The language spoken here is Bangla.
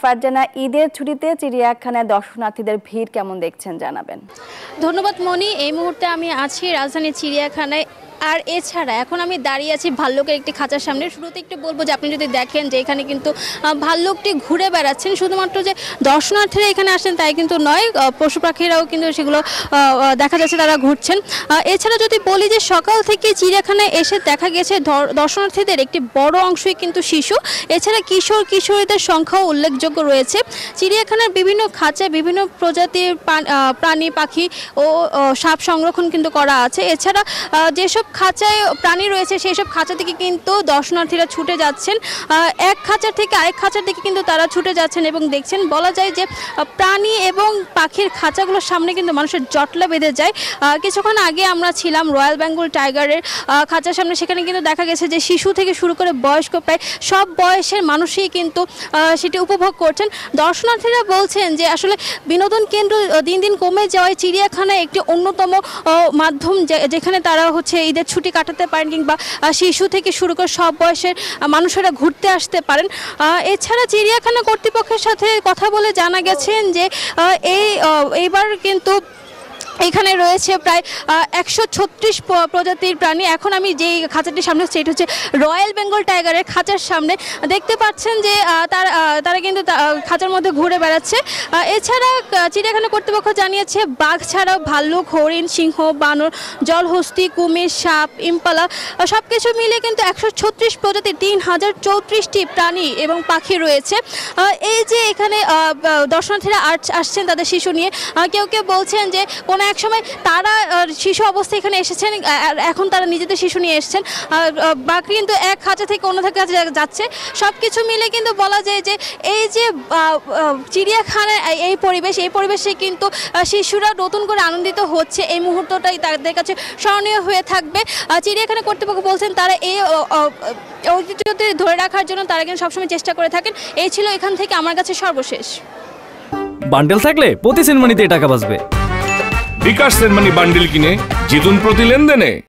ফারজানা, ঈদের ছুটিতে চিড়িয়াখানায় দর্শনার্থীদের ভিড় কেমন দেখছেন জানাবেন। ধন্যবাদ মনি। এই মুহূর্তে আমি আছি রাজধানী চিড়িয়াখানায়। আর এছাড়া এখন আমি দাঁড়িয়ে আছি ভাল্লুকের একটি খাঁচার সামনে। শুরুতে একটু বলবো যে আপনি যদি দেখেন যে এখানে কিন্তু ভাল্লুকটি ঘুরে বেড়াচ্ছেন, শুধুমাত্র যে দর্শনার্থীরা এখানে আসেন তাই কিন্তু নয়, পশু পাখিরাও কিন্তু সেগুলো দেখা যাচ্ছে তারা ঘুরছেন। এছাড়া যদি বলি যে সকাল থেকে চিড়িয়াখানায় এসে দেখা গেছে দর্শনার্থীদের একটি বড় অংশই কিন্তু শিশু, এছাড়া কিশোর কিশোরীদের সংখ্যাও উল্লেখযোগ্য রয়েছে। চিড়িয়াখানার বিভিন্ন খাঁচায় বিভিন্ন প্রজাতির প্রাণী পাখি ও সাপ সংরক্ষণ কিন্তু করা আছে। এছাড়া যেসব খাঁচায় প্রাণী রয়েছে সেই সব খাঁচা থেকে কিন্তু দর্শনার্থীরা ছুটে যাচ্ছেন, এক খাঁচার থেকে আরেক খাঁচার দিকে কিন্তু তারা ছুটে যাচ্ছেন এবং দেখছেন। বলা যায় যে প্রাণী এবং পাখির খাঁচাগুলোর সামনে কিন্তু মানুষের জটলা বেঁধে যায়। কিছুক্ষণ আগে আমরা ছিলাম রয়্যাল বেঙ্গল টাইগারের খাঁচার সামনে, সেখানে কিন্তু দেখা গেছে যে শিশু থেকে শুরু করে বয়স্ক প্রায় সব বয়সের মানুষই কিন্তু সেটি উপভোগ করছেন। দর্শনার্থীরা বলছেন যে আসলে বিনোদন কেন্দ্র দিন দিন কমে যাওয়ায় চিড়িয়াখানা একটি অন্যতম মাধ্যম যেখানে তারা ঈদের ছুটি কাটাতে পারেন, কিংবা শিশু থেকে শুরু করে সব বয়সের মানুষেরা ঘুরতে আসতে পারেন। এছাড়া চিড়িয়াখানা কর্তৃপক্ষের সাথে কথা বলে জানা গেছেন যে এইবার কিন্তু এখানে রয়েছে প্রায় 136 প্রজাতির প্রাণী। এখন আমি যেই খাঁচাটির সামনে হচ্ছে এটা হচ্ছে রয়্যাল বেঙ্গল টাইগারের খাঁচার সামনে। দেখতে পাচ্ছেন যে তারা কিন্তু খাঁচার মধ্যে ঘুরে বেড়াচ্ছে। এছাড়া চিড়িয়াখানা কর্তৃপক্ষ জানিয়েছে বাঘ ছাড়াও ভাল্লুক, হরিণ, সিংহ, বানর, জলহস্তি, কুমির, সাপ, ইম্পালা সব কিছু মিলে কিন্তু 136 প্রজাতির 3034টি প্রাণী এবং পাখি রয়েছে। এই যে এখানে দর্শনার্থীরা আসছেন তাদের শিশু নিয়ে, কেউ কেউ বলছেন যে কোনো এক সময় তারা শিশু অবস্থায় এখানে এসেছেন, এখন তারা নিজেদের শিশু নিয়ে এসেছেন। বাকি কিন্তু এক খাঁচা থেকে অন্য খাঁচা যাচ্ছে। সব কিছু মিলে কিন্তু বলা যায় যে এই যে চিড়িয়াখানার এই পরিবেশে কিন্তু শিশুরা নতুন করে আনন্দিত হচ্ছে। এই মুহূর্তটাই তাদের কাছে স্মরণীয় হয়ে থাকবে। চিড়িয়াখানা কর্তৃপক্ষ বলছেন তারা এই ঐতিহ্যটি ধরে রাখার জন্য তারা কিন্তু সবসময় চেষ্টা করে থাকেন। এই ছিল এখান থেকে আমার কাছে সর্বশেষ। বান্ডেল থাকলে প্রতি সেনমানিতে টাকা বাঁচবে। বিকাশ সেনমানি বান্ডেল কিনে জিতুন প্রতি লেনদেনে।